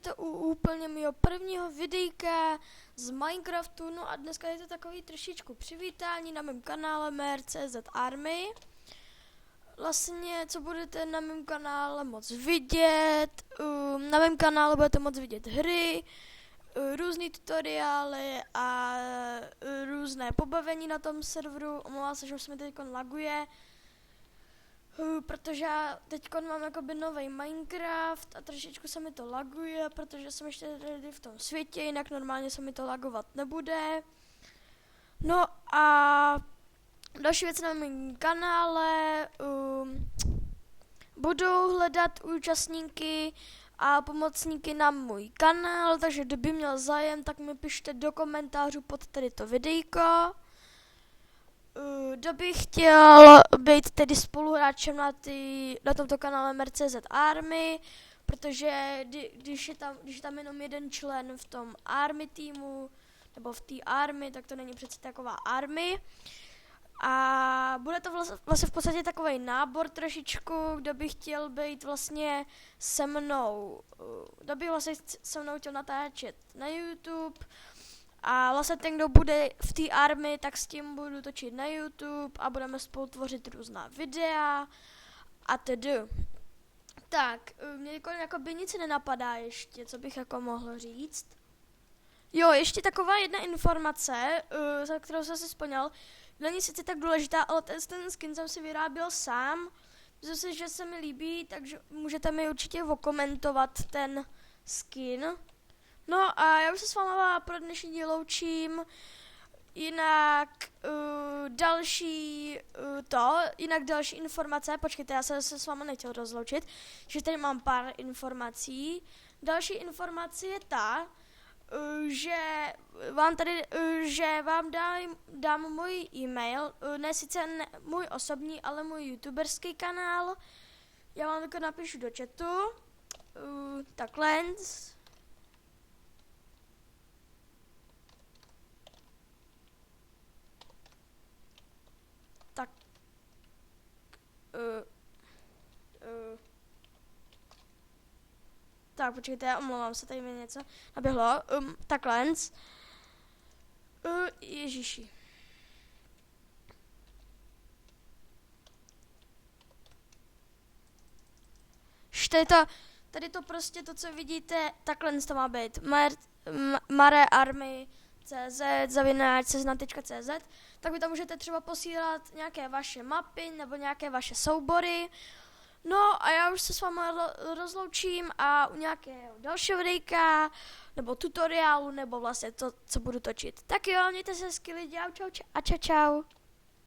vítejte u úplně mého prvního videjka z Minecraftu. No a dneska je to takový trošičku přivítání na mém kanále MRCZ Army. Vlastně, co budete na mém kanále moc vidět, na mém kanále budete moc vidět hry, různý tutoriály a různé pobavení na tom serveru. Omlouvám se, že už se mi teď laguje, protože já teď mám jakoby nový Minecraft a trošičku se mi to laguje, protože jsem ještě tady v tom světě, jinak normálně se mi to lagovat nebude. No a další věc na mém kanále, budu hledat účastníky a pomocníky na můj kanál, takže kdyby měl zájem, tak mi pište do komentářů pod tady to videjko. Kdo by chtěl být tedy spoluhráčem na tomto kanále MRCZ Army, protože když je tam jenom jeden člen v tom Army týmu, nebo v té Army, tak to není přece taková Army. A bude to vlastně v podstatě takový nábor trošičku, kdo by chtěl být vlastně se mnou, kdo by vlastně se mnou chtěl natáčet na YouTube. A vlastně ten, kdo bude v té Army, tak s tím budu točit na YouTube a budeme spolu tvořit různá videa a tedy. Tak, mě jako by nic nenapadá ještě, co bych jako mohl říct. Jo, ještě taková jedna informace, za kterou jsem si vzpomněl. Není sice tak důležitá, ale ten skin jsem si vyráběl sám. Myslím si, že se mi líbí, takže můžete mi určitě okomentovat ten skin. No a já už se s váma pro dnešní díl loučím, jinak další informace, počkejte, já jsem se s váma nechtěl rozloučit, že tady mám pár informací. Další informace je ta, že vám dám můj e-mail, ne sice můj osobní, ale můj youtuberský kanál. Já vám jako napíšu do chatu, takhle. Tak, počkejte, já omlouvám se, tady mi něco naběhlo. Takhle. Ježiši. Tady to prostě to, co vidíte, takhle to má být. marearmy.cz, tak vy tam můžete třeba posílat nějaké vaše mapy nebo nějaké vaše soubory. No a já už se s vámi rozloučím a u nějakého dalšího videjka, nebo tutoriálu, nebo vlastně to, co budu točit. Tak jo, mějte se skvěle, čau a čau.